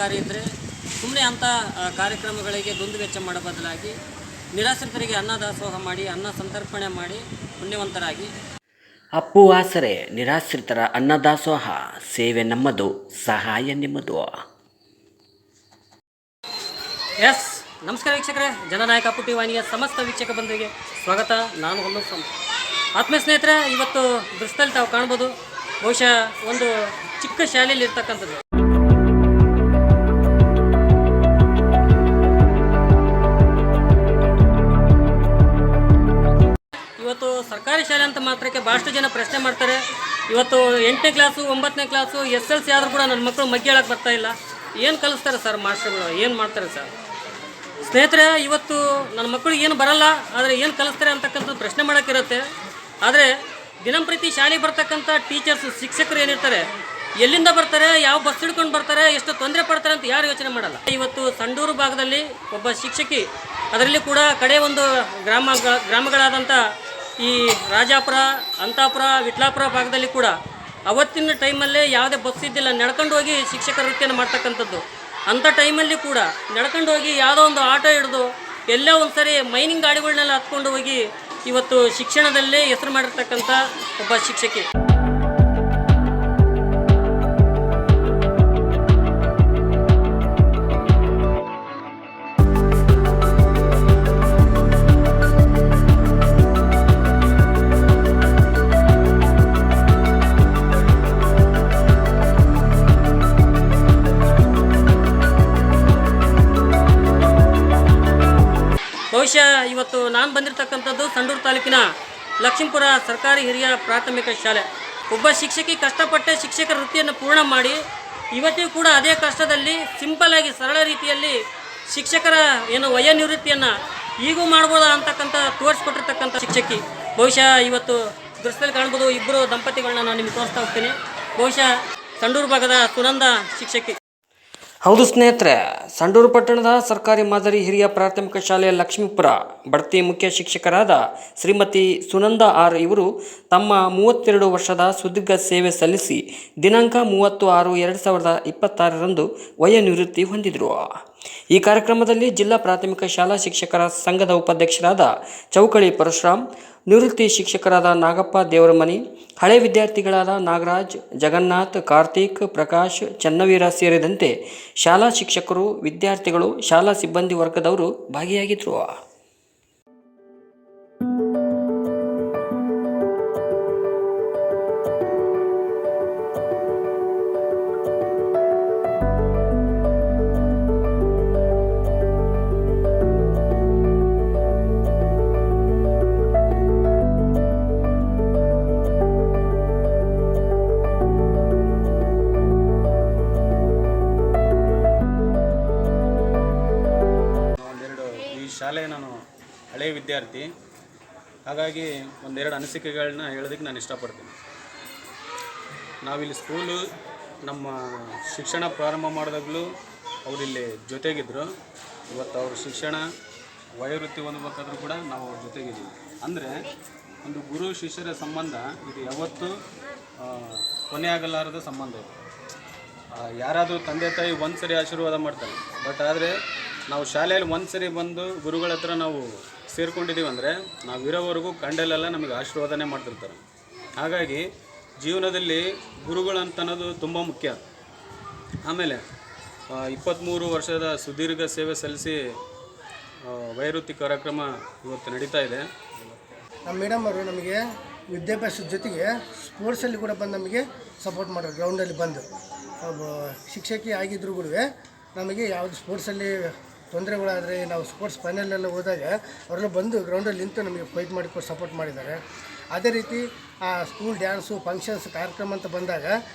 ಸರ್ಕಾರಿ ಇದ್ದರೆ ಸುಮ್ಮನೆ ಅಂಥ ಕಾರ್ಯಕ್ರಮಗಳಿಗೆ ದುಂದು ವೆಚ್ಚ ಮಾಡೋ ಬದಲಾಗಿ ನಿರಾಶ್ರಿತರಿಗೆ ಅನ್ನದಾಸೋಹ ಮಾಡಿ ಅನ್ನ ಸಂತರ್ಪಣೆ ಮಾಡಿ ಪುಣ್ಯವಂತರಾಗಿ. ಅಪ್ಪು ಆಸರೆ ನಿರಾಶ್ರಿತರ ಅನ್ನದಾಸೋಹ, ಸೇವೆ ನಮ್ಮದು, ಸಹಾಯ ನಿಮ್ಮದು. ಎಸ್, ನಮಸ್ಕಾರ ವೀಕ್ಷಕರೇ. ಜನನಾಯಕ ಅಪ್ಪು ಟಿ ವಾಹಿನಿಯ ಸಮಸ್ತ ವೀಕ್ಷಕ ಬಂಧುವಿಗೆ ಸ್ವಾಗತ. ನಾನು ಹೊನ್ನೂರು. ಆತ್ಮೀಯ ಸ್ನೇಹಿತರೆ, ಇವತ್ತು ದೃಶ್ಯದಲ್ಲಿ ತಾವು ಕಾಣ್ಬೋದು, ಬಹುಶಃ ಒಂದು ಚಿಕ್ಕ ಶಾಲೆಯಲ್ಲಿ ಇರ್ತಕ್ಕಂಥದ್ದು. ಇವತ್ತು ಸರ್ಕಾರಿ ಶಾಲೆ ಅಂತ ಮಾತ್ರಕ್ಕೆ ಭಾಳಷ್ಟು ಜನ ಪ್ರಶ್ನೆ ಮಾಡ್ತಾರೆ. ಇವತ್ತು 8ನೇ ಕ್ಲಾಸು 9ನೇ ಕ್ಲಾಸು SLC ಆದರೂ ಕೂಡ ನನ್ನ ಮಕ್ಕಳು ಮಗ್ಗಿ ಹೇಳಕ್ಕೆ ಬರ್ತಾ ಇಲ್ಲ. ಏನು ಕಲಿಸ್ತಾರೆ ಸರ್ ಮಾಸ್ಟರ್ಗಳು, ಏನು ಮಾಡ್ತಾರೆ ಸರ್? ಸ್ನೇಹಿತರೆ, ಇವತ್ತು ನನ್ನ ಮಕ್ಕಳು ಏನು ಬರಲ್ಲ, ಆದರೆ ಏನು ಕಲಿಸ್ತಾರೆ ಅಂತಕ್ಕಂಥದ್ದು ಪ್ರಶ್ನೆ ಮಾಡೋಕ್ಕಿರುತ್ತೆ. ಆದರೆ ದಿನಂಪ್ರತಿ ಶಾಲೆಗೆ ಬರ್ತಕ್ಕಂಥ ಟೀಚರ್ಸು, ಶಿಕ್ಷಕರು ಏನಿರ್ತಾರೆ, ಎಲ್ಲಿಂದ ಬರ್ತಾರೆ, ಯಾವ ಬಸ್ ಹಿಡ್ಕೊಂಡು ಬರ್ತಾರೆ, ಎಷ್ಟು ತೊಂದರೆ ಪಡ್ತಾರೆ ಅಂತ ಯಾರು ಯೋಚನೆ ಮಾಡಲ್ಲ. ಇವತ್ತು ಸಂಡೂರು ಭಾಗದಲ್ಲಿ ಒಬ್ಬ ಶಿಕ್ಷಕಿ, ಅದರಲ್ಲಿ ಕೂಡ ಕಡೆ ಒಂದು ಗ್ರಾಮಗಳಾದಂಥ ಈ ರಾಜಾಪುರ, ಅಂತಾಪುರ, ವಿಟ್ಲಾಪುರ ಭಾಗದಲ್ಲಿ ಕೂಡ ಅವತ್ತಿನ ಟೈಮಲ್ಲೇ ಯಾವುದೇ ಬಸ್ ಇದ್ದಿಲ್ಲ, ನಡ್ಕೊಂಡು ಹೋಗಿ ಶಿಕ್ಷಕ ವೃತ್ತಿಯನ್ನು ಮಾಡ್ತಕ್ಕಂಥದ್ದು. ಅಂಥ ಟೈಮಲ್ಲಿ ಕೂಡ ನಡ್ಕೊಂಡು ಹೋಗಿ ಯಾವುದೋ ಒಂದು ಆಟೋ ಹಿಡಿದು ಎಲ್ಲೋ ಒಂದು ಸರಿ ಮೈನಿಂಗ್ ಗಾಡಿಗಳನ್ನೆಲ್ಲ ಹತ್ಕೊಂಡು ಹೋಗಿ ಇವತ್ತು ಶಿಕ್ಷಣದಲ್ಲೇ ಹೆಸರು ಮಾಡಿರ್ತಕ್ಕಂಥ ಒಬ್ಬ ಶಿಕ್ಷಕಿ. ಬಹುಶಃ ಇವತ್ತು ನಾನು ಬಂದಿರತಕ್ಕಂಥದ್ದು ಸಂಡೂರು ತಾಲೂಕಿನ ಲಕ್ಷ್ಮೀಪುರ ಸರ್ಕಾರಿ ಹಿರಿಯ ಪ್ರಾಥಮಿಕ ಶಾಲೆ. ಒಬ್ಬ ಶಿಕ್ಷಕಿ ಕಷ್ಟಪಟ್ಟೆ ಶಿಕ್ಷಕರ ವೃತ್ತಿಯನ್ನು ಪೂರ್ಣ ಮಾಡಿ ಇವತ್ತಿಗೂ ಕೂಡ ಅದೇ ಕಷ್ಟದಲ್ಲಿ ಸಿಂಪಲ್ಲಾಗಿ ಸರಳ ರೀತಿಯಲ್ಲಿ ಶಿಕ್ಷಕರ ವಯೋನಿವೃತ್ತಿಯನ್ನು ಈಗೂ ಮಾಡ್ಬೋದಾ ಅಂತಕ್ಕಂಥ ತೋರಿಸ್ಕೊಟ್ಟಿರ್ತಕ್ಕಂಥ ಶಿಕ್ಷಕಿ. ಬಹುಶಃ ಇವತ್ತು ದೃಶ್ಯದಲ್ಲಿ ಕಾಣ್ಬೋದು, ಇಬ್ಬರು ದಂಪತಿಗಳನ್ನ ನಾನು ನಿಮಗೆ ತೋರಿಸ್ತಾ ಹೋಗ್ತೀನಿ. ಬಹುಶಃ ಸಂಡೂರು ಭಾಗದ ಸುನಂದ ಶಿಕ್ಷಕಿ. ಹೌದು ಸ್ನೇಹಿತರೆ, ಸಂಡೂರು ಪಟ್ಟಣದ ಸರ್ಕಾರಿ ಮಾದರಿ ಹಿರಿಯ ಪ್ರಾಥಮಿಕ ಶಾಲೆಯ ಲಕ್ಷ್ಮೀಪುರ ಬಡ್ತಿ ಮುಖ್ಯ ಶಿಕ್ಷಕರಾದ ಶ್ರೀಮತಿ ಸುನಂದ ಆರ್ ಇವರು ತಮ್ಮ 32 ವರ್ಷದ ಸುದೀರ್ಘ ಸೇವೆ ಸಲ್ಲಿಸಿ ದಿನಾಂಕ 30/6/2026ರಂದು ವಯೋನಿವೃತ್ತಿ ಹೊಂದಿದರು. ಈ ಕಾರ್ಯಕ್ರಮದಲ್ಲಿ ಜಿಲ್ಲಾ ಪ್ರಾಥಮಿಕ ಶಾಲಾ ಶಿಕ್ಷಕರ ಸಂಘದ ಉಪಾಧ್ಯಕ್ಷರಾದ ಚೌಕಳಿ ಪರಶುರಾಮ್, ನಿವೃತ್ತಿ ಶಿಕ್ಷಕರಾದ ನಾಗಪ್ಪ ದೇವರಮನಿ, ಹಳೆ ವಿದ್ಯಾರ್ಥಿಗಳಾದ ನಾಗರಾಜ್, ಜಗನ್ನಾಥ್, ಕಾರ್ತಿಕ್, ಪ್ರಕಾಶ್, ಚನ್ನವೀರ ಸೇರಿದಂತೆ ಶಾಲಾ ಶಿಕ್ಷಕರು, ವಿದ್ಯಾರ್ಥಿಗಳು, ಶಾಲಾ ಸಿಬ್ಬಂದಿ ವರ್ಗದವರು ಭಾಗಿಯಾಗಿದ್ದರು. ಶಾಲೆ ನಾನು ಹಳೆಯ ವಿದ್ಯಾರ್ಥಿ, ಹಾಗಾಗಿ ಒಂದೆರಡು ಅನಿಸಿಕೆಗಳನ್ನ ಹೇಳೋದಕ್ಕೆ ನಾನು ಇಷ್ಟಪಡ್ತೀನಿ. ನಾವಿಲ್ಲಿ ಸ್ಕೂಲು ನಮ್ಮ ಶಿಕ್ಷಣ ಪ್ರಾರಂಭ ಮಾಡಿದಾಗಲೂ ಅವರಿಲ್ಲಿ ಜೊತೆಗಿದ್ದರು. ಇವತ್ತು ಅವ್ರ ಶಿಕ್ಷಣ ವಯೋವೃತ್ತಿ ಹೊಂದಬೇಕಾದ್ರೂ ಕೂಡ ನಾವು ಅವ್ರ ಜೊತೆಗಿದ್ದೀವಿ. ಅಂದರೆ ಒಂದು ಗುರು ಶಿಷ್ಯರ ಸಂಬಂಧ ಇದು ಯಾವತ್ತೂ ಕೊನೆಯಾಗಲಾರದ ಸಂಬಂಧ. ಯಾರಾದರೂ ತಂದೆ ತಾಯಿ ಒಂದು ಸರಿ ಆಶೀರ್ವಾದ ಮಾಡ್ತಾರೆ, ಬಟ್ ಆದರೆ ನಾವು ಶಾಲೆಯಲ್ಲಿ ಒಂದು ಸರಿ ಬಂದು ಗುರುಗಳ ಹತ್ರ ನಾವು ಸೇರ್ಕೊಂಡಿದ್ದೀವಿ ಅಂದರೆ ನಾವಿರೋವರೆಗೂ ಕಂಡಲ್ಲೆಲ್ಲ ನಮಗೆ ಆಶೀರ್ವಾದನೆ ಮಾಡ್ತಿರ್ತಾರೆ. ಹಾಗಾಗಿ ಜೀವನದಲ್ಲಿ ಗುರುಗಳಂತ ಅನ್ನೋದು ತುಂಬ ಮುಖ್ಯ. ಆಮೇಲೆ 23 ವರ್ಷದ ಸುದೀರ್ಘ ಸೇವೆ ಸಲ್ಲಿಸಿ ವಯೋವೃತ್ತಿ ಕಾರ್ಯಕ್ರಮ ಇವತ್ತು ನಡೀತಾ ಇದೆ. ನಮ್ಮ ಮೇಡಮ್ ಅವರು ನಮಗೆ ವಿದ್ಯಾಭ್ಯಾಸದ ಜೊತೆಗೆ ಸ್ಪೋರ್ಟ್ಸಲ್ಲಿ ಕೂಡ ಬಂದು ನಮಗೆ ಸಪೋರ್ಟ್ ಮಾಡೋರು. ಗ್ರೌಂಡಲ್ಲಿ ಬಂದು ಶಿಕ್ಷಕಿ ಆಗಿದ್ದರೂ ಕೂಡ ನಮಗೆ ಯಾವುದು ಸ್ಪೋರ್ಟ್ಸಲ್ಲಿ ತೊಂದರೆಗಳಾದರೆ ನಾವು ಸ್ಪೋರ್ಟ್ಸ್ ಫೈನಲ್ಲೆಲ್ಲ ಹೋದಾಗ ಅವರೆಲ್ಲ ಬಂದು ಗ್ರೌಂಡಲ್ಲಿ ನಿಂತು ನಮಗೆ ಫೈಟ್ ಮಾಡಿಕೊಂಡು ಸಪೋರ್ಟ್ ಮಾಡಿದ್ದಾರೆ. ಅದೇ ರೀತಿ ಆ ಸ್ಕೂಲ್ ಡ್ಯಾನ್ಸು ಫಂಕ್ಷನ್ಸ್ ಕಾರ್ಯಕ್ರಮ ಅಂತ ಬಂದಾಗ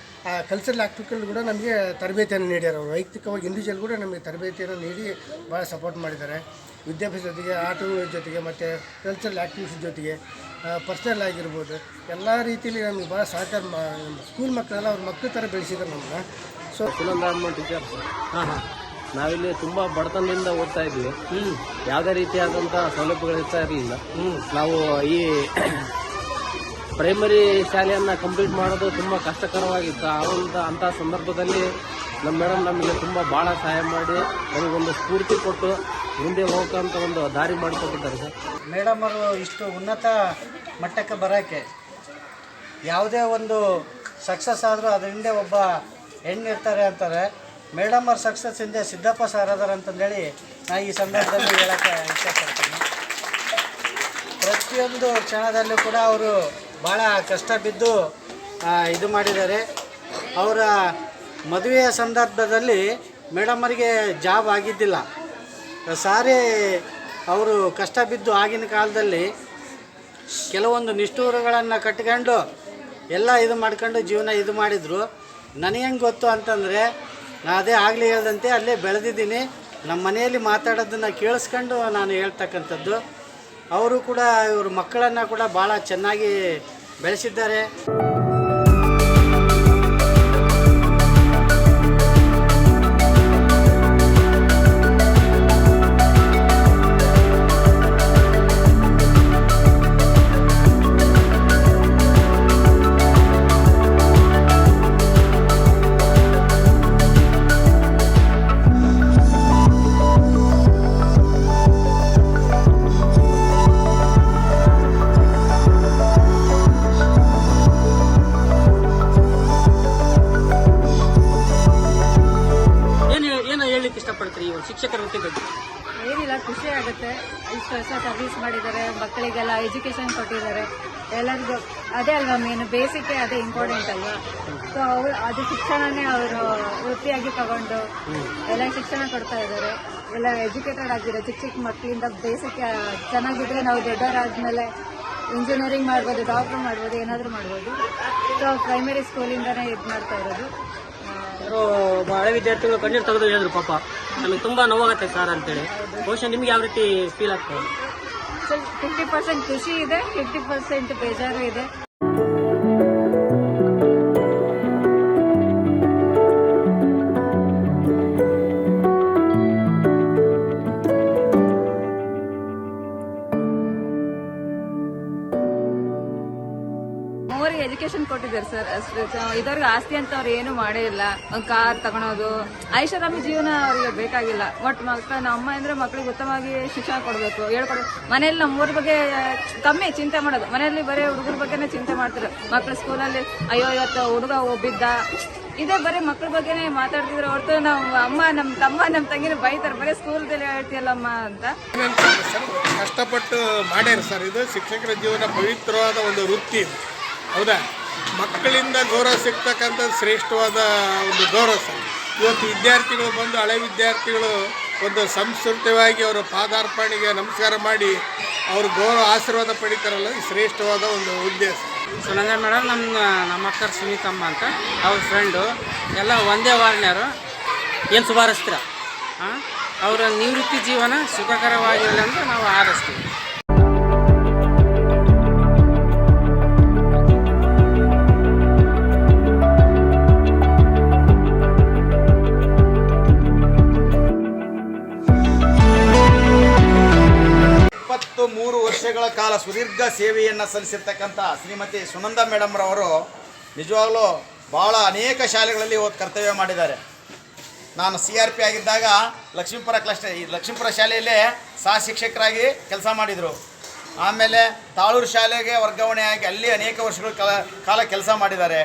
ಆ ಕಲ್ಚರಲ್ ಆ್ಯಕ್ಟಿವಿಟಿಗಳು ಕೂಡ ನಮಗೆ ತರಬೇತಿಯನ್ನು ನೀಡ್ಯಾರ. ಅವರು ವೈಯಕ್ತಿಕವಾಗಿ ಇಂಡಿವಿಜುವಲ್ ಕೂಡ ನಮಗೆ ತರಬೇತಿಯನ್ನು ನೀಡಿ ಭಾಳ ಸಪೋರ್ಟ್ ಮಾಡಿದ್ದಾರೆ. ವಿದ್ಯಾಭ್ಯಾಸ ಜೊತೆಗೆ ಆಟಗಳ ಜೊತೆಗೆ ಮತ್ತು ಕಲ್ಚರಲ್ ಆ್ಯಕ್ಟಿವಿಟೀಸ್ ಜೊತೆಗೆ ಪರ್ಸ್ನಲ್ ಆಗಿರ್ಬೋದು ಎಲ್ಲ ರೀತಿಯಲ್ಲಿ ನಮಗೆ ಭಾಳ ಸಹಕಾರ ಸ್ಕೂಲ್ ಮಕ್ಕಳೆಲ್ಲ ಅವ್ರ ಮಕ್ಕಳ ಥರ ಬೆಳೆಸಿದ್ದಾರೆ ನಮ್ಮನ್ನ. ಸೊ ಸುನಂದ ಟೀಚರ್ ನಾವಿಲ್ಲಿ ತುಂಬ ಬಡತನದಿಂದ ಓದ್ತಾ ಇದ್ವಿ. ಯಾವುದೇ ರೀತಿಯಾದಂಥ ಸೌಲಭ್ಯಗಳು ಇರ್ತಾ ಇರಲಿಲ್ಲ. ನಾವು ಈ ಪ್ರೈಮರಿ ಶಾಲೆಯನ್ನು ಕಂಪ್ಲೀಟ್ ಮಾಡೋದು ತುಂಬ ಕಷ್ಟಕರವಾಗಿತ್ತು. ಅಂಥ ಸಂದರ್ಭದಲ್ಲಿ ನಮ್ಮ ಮೇಡಮ್ ನಮಗೆ ತುಂಬ ಭಾಳ ಸಹಾಯ ಮಾಡಿ ನಮಗೊಂದು ಸ್ಫೂರ್ತಿ ಕೊಟ್ಟು ಮುಂದೆ ಹೋಗೋಂಥ ಒಂದು ದಾರಿ ಮಾಡಿಕೊಟ್ಟಿದ್ದಾರೆ ಸರ್. ಮೇಡಮ್ ಅವರು ಇಷ್ಟು ಉನ್ನತ ಮಟ್ಟಕ್ಕೆ ಬರೋಕ್ಕೆ ಯಾವುದೇ ಒಂದು ಸಕ್ಸಸ್ ಆದರೂ ಅದ್ರ ಹಿಂದೆ ಒಬ್ಬ ಹೆಣ್ಣಿರ್ತಾರೆ ಅಂತಾರೆ. ಮೇಡಮ್ ಅವ್ರ ಸಕ್ಸಸ್ ಹಿಂದೆ ಸಿದ್ದಪ್ಪ ಸರ್ ಅದಾರ ಅಂತಂದೇಳಿ ನಾನು ಈ ಸಂದರ್ಭದಲ್ಲಿ ಹೇಳೋಕ್ಕೆ ಇಷ್ಟಪಡ್ತೀನಿ. ಪ್ರತಿಯೊಂದು ಕ್ಷಣದಲ್ಲೂ ಕೂಡ ಅವರು ಭಾಳ ಕಷ್ಟ ಬಿದ್ದು ಇದು ಮಾಡಿದ್ದಾರೆ. ಅವರ ಮದುವೆಯ ಸಂದರ್ಭದಲ್ಲಿ ಮೇಡಮ್ಮರಿಗೆ ಜಾಬ್ ಆಗಿದ್ದಿಲ್ಲ. ಸಾರಿ ಅವರು ಕಷ್ಟ ಬಿದ್ದು ಆಗಿನ ಕಾಲದಲ್ಲಿ ಕೆಲವೊಂದು ನಿಷ್ಠೂರಗಳನ್ನು ಕಟ್ಕೊಂಡು ಎಲ್ಲ ಇದು ಮಾಡ್ಕೊಂಡು ಜೀವನ ಇದು ಮಾಡಿದರು. ನನಗೆ ಹೆಂಗೆ ಗೊತ್ತು ಅಂತಂದರೆ ನಾನು ಅದೇ ಆಗಲೇ ಹೇಳ್ದಂತೆ ಅಲ್ಲೇ ಬೆಳೆದಿದ್ದೀನಿ. ನಮ್ಮ ಮನೆಯಲ್ಲಿ ಮಾತಾಡೋದನ್ನು ಕೇಳಿಸ್ಕೊಂಡು ನಾನು ಹೇಳ್ತಕ್ಕಂಥದ್ದು. ಅವರು ಕೂಡ ಇವ್ರ ಮಕ್ಕಳನ್ನು ಕೂಡ ಭಾಳ ಚೆನ್ನಾಗಿ ಬೆಳೆಸಿದ್ದಾರೆ. ಏನು ಹೇಳಲಿಕ್ಕೆ ಇಷ್ಟಪಡ್ತೀರಿ ಈ ಒಂದು ಶಿಕ್ಷಕರ ವೃತ್ತಿ ಬಗ್ಗೆ? ಏನಿಲ್ಲ, ಖುಷಿ ಆಗುತ್ತೆ. ಇಷ್ಟು ವರ್ಷ ಸರ್ವಿಸ್ ಮಾಡಿದ್ದಾರೆ, ಮಕ್ಕಳಿಗೆಲ್ಲ ಎಜುಕೇಶನ್ ಕೊಟ್ಟಿದ್ದಾರೆ. ಎಲ್ಲರಿಗೂ ಅದೇ ಅಲ್ವಾ ಮೇನ್, ಬೇಸಿಕ್ ಅದೇ ಇಂಪಾರ್ಟೆಂಟ್ ಅಲ್ವಾ. ಸೊ ಅದು ಶಿಕ್ಷಣನೇ ಅವರು ವೃತ್ತಿಯಾಗಿ ತಗೊಂಡು ಎಲ್ಲ ಶಿಕ್ಷಣ ಕೊಡ್ತಾ ಇದ್ದಾರೆ. ಎಲ್ಲ ಎಜುಕೇಟೆಡ್ ಆಗಿರೋ ಚಿಕ್ಕ ಚಿಕ್ಕ ಮಕ್ಕಳಿಂದ ಬೇಸಿಕ್ ಚೆನ್ನಾಗಿದ್ರೆ ನಾವು ದೊಡ್ಡವರಾದ್ಮೇಲೆ ಇಂಜಿನಿಯರಿಂಗ್ ಮಾಡ್ಬೋದು, ಡಾಕ್ಟರ್ ಮಾಡ್ಬೋದು, ಏನಾದರೂ ಮಾಡ್ಬೋದು. ಸೊ ಪ್ರೈಮರಿ ಸ್ಕೂಲಿಂದನೇ ಇದು ಮಾಡ್ತಾ ಇರೋದು. ಹಳೆ ವಿದ್ಯಾರ್ಥಿಗಳು ಕಣ್ಣೀರು ತೆಗೆದು ಹೇಳಿದ್ರು, ಪಾಪ ನಮಗೆ ತುಂಬಾ ನೋವಾಗತ್ತೆ ಸರ್ ಅಂತೇಳಿ. ಬಹುಶಃ ನಿಮ್ಗೆ ಯಾವ ರೀತಿ ಫೀಲ್ ಆಗ್ತದೆ? 50% ಖುಷಿ ಇದೆ, 50% ಬೇಜಾರು ಇದೆ. ಎಜುಕೇಶನ್ ಕೊಟ್ಟಿದ್ದಾರೆ ಸರ್ ಅಷ್ಟು. ಇದ್ರಿಗೆ ಆಸ್ತಿ ಅಂತ ಅವ್ರು ಏನು ಮಾಡೇ ಇಲ್ಲ. ಒಂದು ಕಾರ್ ತಗೊಳೋದು, ಐಷಾರಾಮಿ ಜೀವನ ಅವ್ರಿಗೆ ಬೇಕಾಗಿಲ್ಲ. ಒಟ್ಟು ನಮ್ಮ ಅಮ್ಮ ಅಂದ್ರೆ ಮಕ್ಳಿಗೆ ಉತ್ತಮವಾಗಿ ಶಿಕ್ಷಣ ಕೊಡಬೇಕು, ಹೇಳ್ಕೊಡ್ಬೇಕು. ಮನೆಯಲ್ಲಿ ನಮ್ಮೂರ ಬಗ್ಗೆ ಕಮ್ಮಿ ಚಿಂತೆ ಮಾಡೋದು, ಮನೆಯಲ್ಲಿ ಬರೀ ಹುಡುಗರ ಬಗ್ಗೆನೇ ಚಿಂತೆ ಮಾಡ್ತಾರೆ. ಮಕ್ಳು ಸ್ಕೂಲಲ್ಲಿ ಅಯ್ಯೋ ಇವತ್ತು ಹುಡುಗ ಒಬ್ಬಿದ್ದ, ಇದೇ ಬರೀ ಮಕ್ಳ ಬಗ್ಗೆನೇ ಮಾತಾಡ್ತಿದ್ರು ಹೊರತು ನಮ್ಮ ಅಮ್ಮ ನಮ್ಮ ತಮ್ಮ ನಮ್ಮ ತಂಗಿನ ಬೈತಾರೆ, ಬರೀ ಸ್ಕೂಲ್ದಲ್ಲಿ ಹೇಳ್ತೀಯಲ್ಲಮ್ಮ ಅಂತ. ಕಷ್ಟಪಟ್ಟು ಮಾಡ್ಯಾರ ಸರ್. ಇದು ಶಿಕ್ಷಕರ ಜೀವನ ಪವಿತ್ರವಾದ ಒಂದು ವೃತ್ತಿ, ಹೌದಾ. ಮಕ್ಕಳಿಂದ ಗೌರವ ಸಿಗ್ತಕ್ಕಂಥ ಶ್ರೇಷ್ಠವಾದ ಒಂದು ಗೌರವ ಸರ್. ಇವತ್ತು ವಿದ್ಯಾರ್ಥಿಗಳು ಬಂದು, ಹಳೆ ವಿದ್ಯಾರ್ಥಿಗಳು ಒಂದು ಸಂಸ್ಕೃತವಾಗಿ ಅವರ ಪಾದಾರ್ಪಣೆಗೆ ನಮಸ್ಕಾರ ಮಾಡಿ ಅವ್ರ ಗೌರವ ಆಶೀರ್ವಾದ ಪಡಿತಾರಲ್ಲ, ಶ್ರೇಷ್ಠವಾದ ಒಂದು ಉದ್ದೇಶ. ಸುನಂದ ಮೇಡಮ್ ನಮ್ಮ ಅಕ್ಕರ್ ಸುನೀತಮ್ಮ ಅಂತ, ಅವ್ರ ಫ್ರೆಂಡು ಎಲ್ಲ ಒಂದೇ ವಾರ್ನ್ಯರು. ಏನು ಸುಧಾರಿಸ್ತೀರ? ಅವರ ನಿವೃತ್ತಿ ಜೀವನ ಸುಖಕರವಾಗಿರಲಿ ಅಂತ ನಾವು ಹಾರೈಸ್ತೀವಿ. ವರ್ಷಗಳ ಕಾಲ ಸುದೀರ್ಘ ಸೇವೆಯನ್ನು ಸಲ್ಲಿಸಿರ್ತಕ್ಕಂಥ ಶ್ರೀಮತಿ ಸುನಂದ ಮೇಡಮ್ರವರು ನಿಜವಾಗ್ಲೂ ಭಾಳ ಅನೇಕ ಶಾಲೆಗಳಲ್ಲಿ ಕರ್ತವ್ಯ ಮಾಡಿದ್ದಾರೆ. ನಾನು CRP ಆಗಿದ್ದಾಗ ಲಕ್ಷ್ಮೀಪುರ ಕ್ಲಸ್ಟರ್, ಈ ಲಕ್ಷ್ಮೀಪುರ ಶಾಲೆಯಲ್ಲೇ ಸಹ ಶಿಕ್ಷಕರಾಗಿ ಕೆಲಸ ಮಾಡಿದರು. ಆಮೇಲೆ ತಾಳೂರು ಶಾಲೆಗೆ ವರ್ಗಾವಣೆಯಾಗಿ ಅಲ್ಲಿ ಅನೇಕ ವರ್ಷಗಳ ಕಾಲ ಕೆಲಸ ಮಾಡಿದ್ದಾರೆ.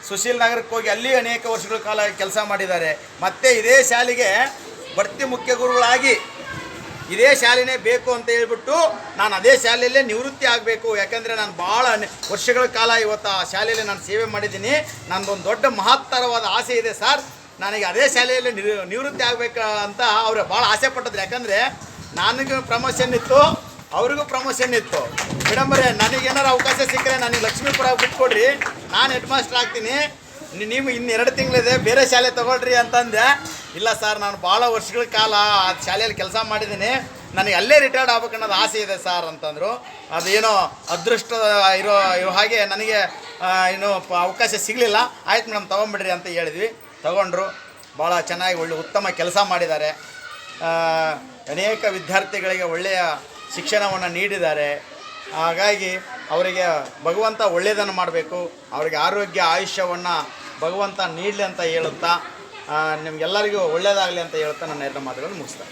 ಸುಶೀಲ್ ನಗರಕ್ಕೆ ಹೋಗಿ ಅಲ್ಲಿ ಅನೇಕ ವರ್ಷಗಳ ಕಾಲ ಕೆಲಸ ಮಾಡಿದ್ದಾರೆ. ಮತ್ತು ಇದೇ ಶಾಲೆಗೆ ಬಡ್ತಿ ಮುಖ್ಯ ಗುರುಗಳಾಗಿ ಇದೇ ಶಾಲೆನೇ ಬೇಕು ಅಂತ ಹೇಳ್ಬಿಟ್ಟು ನಾನು ಅದೇ ಶಾಲೆಯಲ್ಲೇ ನಿವೃತ್ತಿ ಆಗಬೇಕು, ಯಾಕಂದರೆ ನಾನು ಭಾಳ ವರ್ಷಗಳ ಕಾಲ ಇವತ್ತು ಆ ಶಾಲೆಯಲ್ಲಿ ನಾನು ಸೇವೆ ಮಾಡಿದ್ದೀನಿ. ನನ್ನದೊಂದು ದೊಡ್ಡ ಮಹತ್ತರವಾದ ಆಸೆ ಇದೆ ಸರ್, ನನಗೆ ಅದೇ ಶಾಲೆಯಲ್ಲಿ ನಿವೃತ್ತಿ ಆಗಬೇಕು ಅಂತ ಅವರು ಭಾಳ ಆಸೆ ಪಟ್ಟಿದ್ರು. ಯಾಕಂದರೆ ನನಗೂ ಪ್ರಮೋಷನ್ ಇತ್ತು, ಅವ್ರಿಗೂ ಪ್ರಮೋಷನ್ ಇತ್ತು. ಮೇಡಮ್ರೆ, ನನಗೇನಾರು ಅವಕಾಶ ಸಿಕ್ಕರೆ ನನಗೆ ಲಕ್ಷ್ಮೀಪುರ ಬಿಟ್ಕೊಡ್ರಿ, ನಾನು ಹೆಡ್ ಮಾಸ್ಟರ್ ಆಗ್ತೀನಿ, ನೀವು ಇನ್ನು 2 ತಿಂಗಳಿದೆ ಬೇರೆ ಶಾಲೆ ತೊಗೊಳ್ರಿ ಅಂತಂದೆ. ಇಲ್ಲ ಸರ್, ನಾನು ಭಾಳ ವರ್ಷಗಳ ಕಾಲ ಆ ಶಾಲೆಯಲ್ಲಿ ಕೆಲಸ ಮಾಡಿದ್ದೀನಿ, ನನಗೆ ಅಲ್ಲೇ ರಿಟೈರ್ಡ್ ಆಗ್ಬೇಕು ಅನ್ನೋದು ಆಸೆ ಇದೆ ಸರ್ ಅಂತಂದರು. ಅದೇನೋ ಅದೃಷ್ಟ ಇರೋ ಹಾಗೆ ನನಗೆ ಏನೋ ಅವಕಾಶ ಸಿಗಲಿಲ್ಲ. ಆಯ್ತು ಮೇಡಮ್ ತೊಗೊಂಬಿಡ್ರಿ ಅಂತ ಹೇಳಿದ್ವಿ, ತೊಗೊಂಡ್ರು. ಭಾಳ ಚೆನ್ನಾಗಿ ಒಳ್ಳೆ ಉತ್ತಮ ಕೆಲಸ ಮಾಡಿದ್ದಾರೆ. ಅನೇಕ ವಿದ್ಯಾರ್ಥಿಗಳಿಗೆ ಒಳ್ಳೆಯ ಶಿಕ್ಷಣವನ್ನು ನೀಡಿದ್ದಾರೆ. ಹಾಗಾಗಿ ಅವರಿಗೆ ಭಗವಂತ ಒಳ್ಳೆಯದನ್ನು ಮಾಡಬೇಕು, ಅವರಿಗೆ ಆರೋಗ್ಯ ಆಯುಷ್ಯವನ್ನು ಭಗವಂತ ನೀಡಲಿ ಅಂತ ಹೇಳುತ್ತಾ ನಿಮಗೆಲ್ಲರಿಗೂ ಒಳ್ಳೆಯದಾಗಲಿ ಅಂತ ಹೇಳ್ತಾ ನನ್ನ ಎರಡು ಮಾತುಗಳನ್ನು ಮುಗಿಸ್ತಾರೆ.